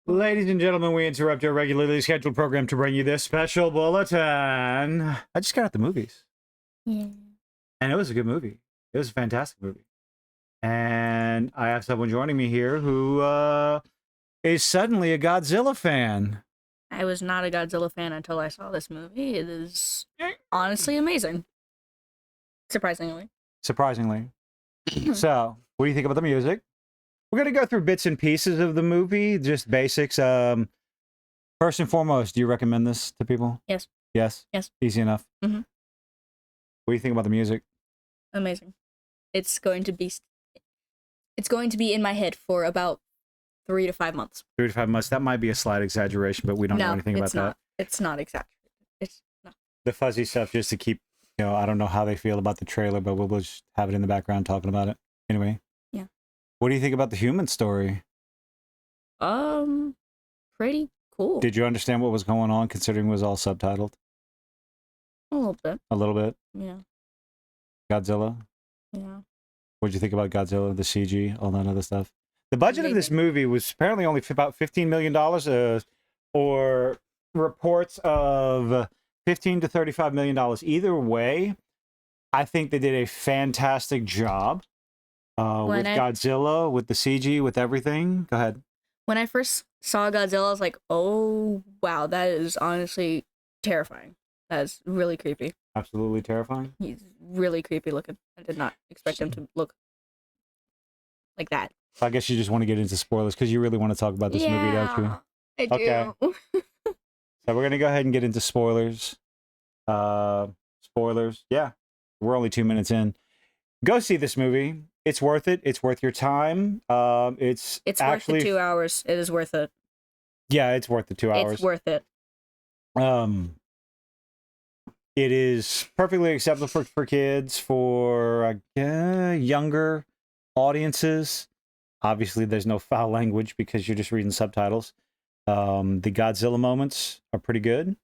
Ladies and gentlemen, we interrupt your regularly scheduled program to bring you this special bulletin. I just got out the movies. Yeah. And it was a good movie. It was a fantastic movie. And I have someone joining me here who is suddenly a Godzilla fan. I was not a Godzilla fan until I saw this movie. It is honestly amazing. Surprisingly. So, what do you think about the music? We're going to go through bits and pieces of the movie, just basics. First and foremost, do you recommend this to people? Yes. Yes? Yes. Easy enough? Mm-hmm. What do you think about the music? Amazing. It's going to be in my head for about 3 to 5 months. 3 to 5 months. That might be a slight exaggeration, but we don't know anything about that. It's not exaggerated. It's not. The fuzzy stuff just to keep, I don't know how they feel about the trailer, but we'll just have it in the background talking about it. Anyway. Yeah. What do you think about the human story? Pretty cool. Did you understand what was going on considering it was all subtitled? A little bit. A little bit? Yeah. Godzilla? Yeah. What did you think about Godzilla, the CG, all that other stuff? The budget of this movie was apparently only about $15 million, or reports of $15 to $35 million. Either way, I think they did a fantastic job with Godzilla, with the CG, with everything. Go ahead. When I first saw Godzilla, I was like, oh, wow, that is honestly terrifying. That is really creepy. Absolutely terrifying? He's really creepy looking. I did not expect him to look like that. So I guess you just want to get into spoilers because you really want to talk about this movie, don't you? I do. Okay. So we're going to go ahead and get into spoilers. Spoilers. Yeah. We're only 2 minutes in. Go see this movie. It's worth it. It's worth your time. It's actually worth the 2 hours. It is worth it. Yeah, it's worth the 2 hours. It's worth it. It is perfectly acceptable for kids, for younger audiences. Obviously, there's no foul language because you're just reading subtitles. The Godzilla moments are pretty good.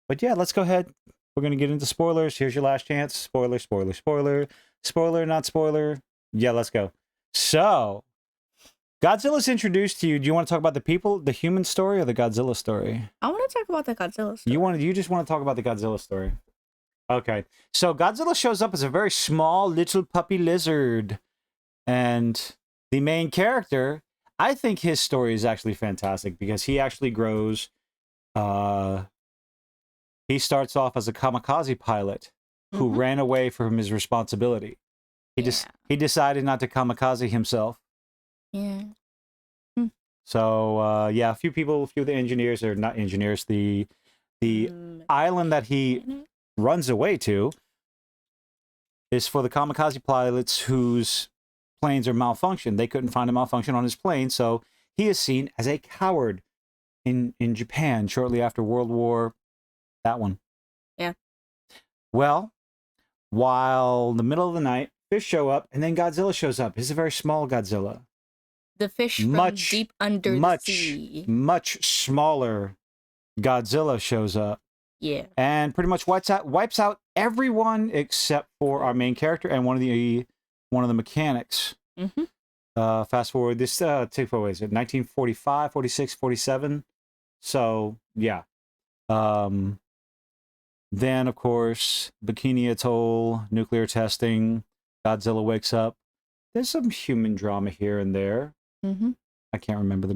But yeah, let's go ahead. We're going to get into spoilers. Here's your last chance. Spoiler, spoiler, spoiler. Spoiler, not spoiler. Yeah, let's go. So, Godzilla's introduced to you. Do you want to talk about the human story, or the Godzilla story? I want to talk about the Godzilla story. You just want to talk about the Godzilla story. Okay. So, Godzilla shows up as a very small little puppy lizard. And the main character, I think his story is actually fantastic because he actually grows. He starts off as a kamikaze pilot who ran away from his responsibility. He decided not to kamikaze himself. Yeah. So a few of the engineers, or not engineers, the island that he runs away to is for the kamikaze pilots whose planes are malfunctioned. They couldn't find a malfunction on his plane, so he is seen as a coward in Japan shortly after World War that one. Yeah. Well, while in the middle of the night, fish show up, and then Godzilla shows up. It's a very small Godzilla. The fish from deep under the sea. Much smaller Godzilla shows up. Yeah. And pretty much wipes out everyone except for our main character and one of the mechanics. Mm-hmm. Fast forward, this what is it, 1945, 46, 47? So, yeah. Then, of course, Bikini Atoll, nuclear testing, Godzilla wakes up. There's some human drama here and there. Mm-hmm. I can't remember the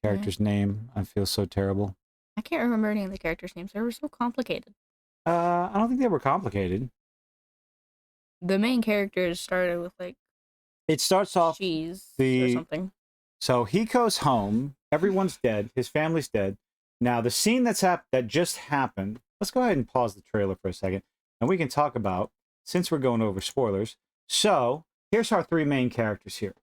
character's name. I feel so terrible. I can't remember any of the characters' names. They were so complicated. I don't think they were complicated. The main characters started with it starts off cheese or something. So he goes home. Everyone's dead. His family's dead. Now the scene that just happened. Let's go ahead and pause the trailer for a second, and we can talk about, since we're going over spoilers. So here's our three main characters here.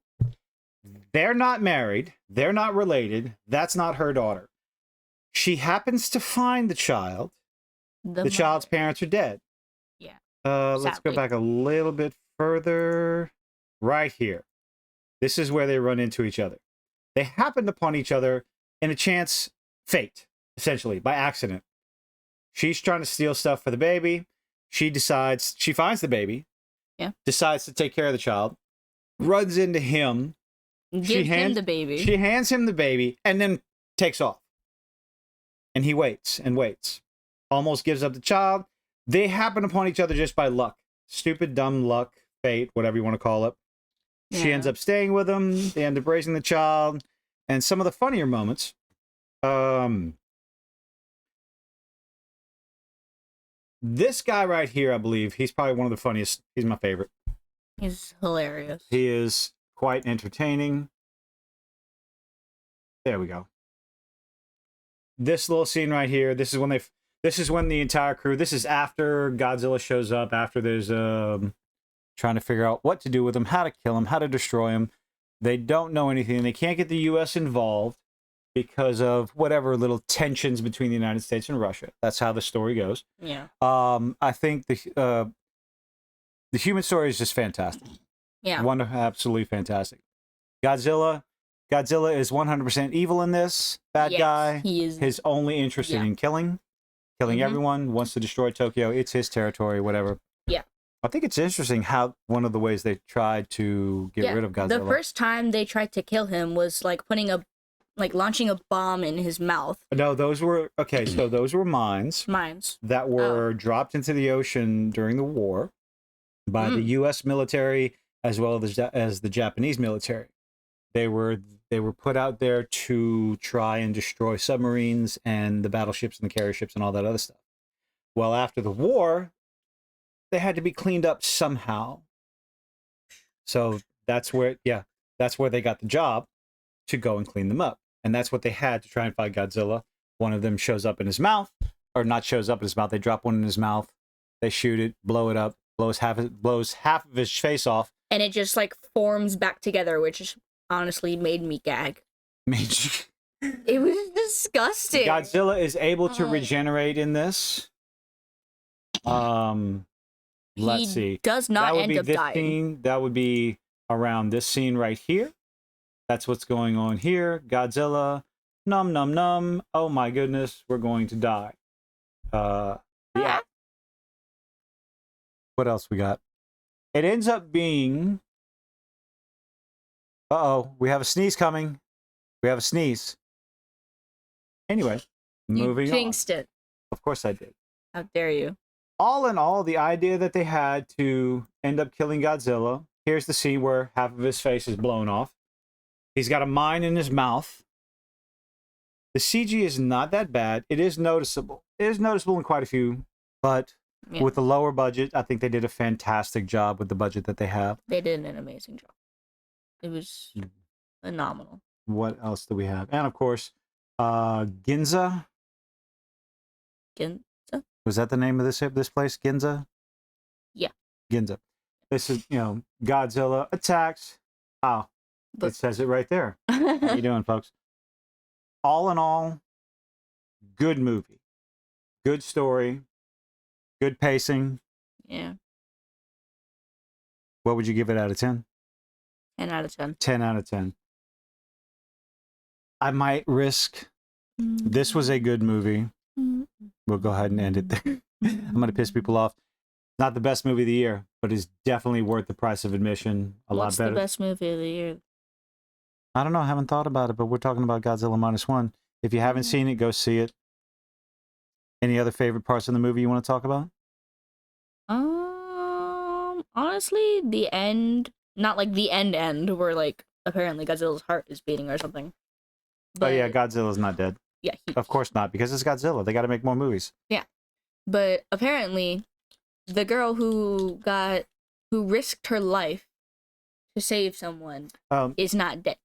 They're not married. They're not related. That's not her daughter. She happens to find the child. The child's parents are dead. Yeah. Let's go back a little bit further. Right here. This is where they run into each other. They happened upon each other in a chance fate, essentially, by accident. She's trying to steal stuff for the baby. She finds the baby. Yeah. Decides to take care of the child. Runs into him. Gives him the baby. She hands him the baby and then takes off. And he waits and waits. Almost gives up the child. They happen upon each other just by luck. Stupid, dumb luck, fate, whatever you want to call it. Yeah. She ends up staying with him. They end up raising the child. And some of the funnier moments. This guy right here, I believe, he's probably one of the funniest. He's my favorite. He's hilarious. He is quite entertaining. There we go. This little scene right here. This is when the entire crew. This is after Godzilla shows up. After there's trying to figure out what to do with him, how to kill him, how to destroy him. They don't know anything. They can't get the U.S. involved because of whatever little tensions between the United States and Russia. That's how the story goes. Yeah. I think the human story is just fantastic. Yeah. Wonderful, absolutely fantastic. Godzilla is 100% evil in this. Bad guy. He is. His only interest in killing everyone, wants to destroy Tokyo. It's his territory, whatever. Yeah. I think it's interesting how one of the ways they tried to get rid of Godzilla. The first time they tried to kill him was like launching a bomb in his mouth. No, those were so those were mines. Mines that were dropped into the ocean during the war by the U.S. military as well as the Japanese military. They were put out there to try and destroy submarines and the battleships and the carrier ships and all that other stuff. Well, after the war, they had to be cleaned up somehow. So that's where they got the job to go and clean them up. And that's what they had to try and fight Godzilla. One of them shows up in his mouth, or not shows up in his mouth. They drop one in his mouth. They shoot it, blow it up, blows half of his face off. And it just like forms back together, which honestly made me gag. It was disgusting. Godzilla is able to regenerate in this. Let's see. Does not end up dying. Scene. That would be around this scene right here. That's what's going on here. Godzilla, num num num. Oh my goodness, we're going to die. Yeah. What else we got? It ends up being. We have a sneeze coming. We have a sneeze. Anyway, moving on. You jinxed it. Of course I did. How dare you? All in all, the idea that they had to end up killing Godzilla. Here's the scene where half of his face is blown off. He's got a mine in his mouth. The CG is not that bad. It is noticeable. It is noticeable in quite a few, but with the lower budget, I think they did a fantastic job with the budget that they have. They did an amazing job. It was phenomenal. What else do we have? And of course, Ginza. Ginza? Was that the name of this place? Ginza? Yeah. Ginza. This is, Godzilla attacks. Wow. It says it right there. How you doing, folks? All in all, good movie. Good story. Good pacing. Yeah. What would you give it out of 10? 10 out of 10. 10 out of 10. I might risk. This was a good movie. We'll go ahead and end it there. I'm going to piss people off. Not the best movie of the year, but it's definitely worth the price of admission. What's lot better. The best movie of the year? I don't know. I haven't thought about it, but we're talking about Godzilla -1. If you haven't seen it, go see it. Any other favorite parts of the movie you want to talk about? Honestly, the end. Not like the end where like apparently Godzilla's heart is beating or something. But yeah, Godzilla's not dead. Yeah, of course not, because it's Godzilla. They got to make more movies. Yeah, but apparently, the girl who risked her life to save someone is not dead.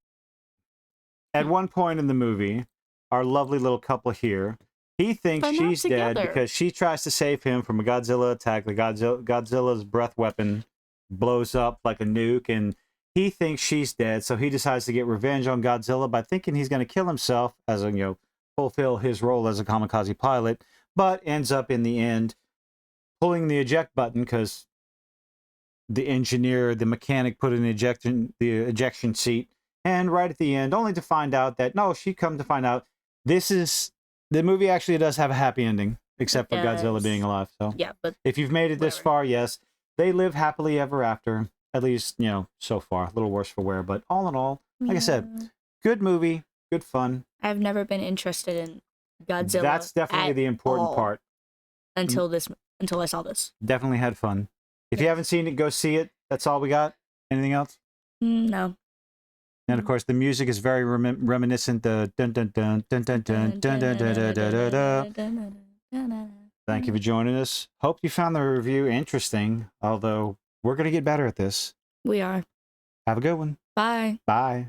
At one point in the movie, our lovely little couple here, he thinks she's dead because she tries to save him from a Godzilla attack. The Godzilla's breath weapon blows up like a nuke, and he thinks she's dead, so he decides to get revenge on Godzilla by thinking he's going to kill himself as a, fulfill his role as a kamikaze pilot, but ends up in the end pulling the eject button because the mechanic put in the ejection seat, and right at the end, only to find out that the movie actually does have a happy ending, except for Godzilla being alive. So yeah, but if you've made it this far, yes, they live happily ever after. At least, so far. A little worse for wear, but all in all, Like I said, good movie, good fun. I've never been interested in Godzilla. That's definitely at the important all part. until I saw this. Definitely had fun. If you haven't seen it, go see it. That's all we got. Anything else? No. And of course, the music is very reminiscent. The dun dun dun dun dun dun dun dun dun dun dun dun. Thank you for joining us. Hope you found the review interesting. Although we're gonna get better at this. We are. Have a good one. Bye. Bye.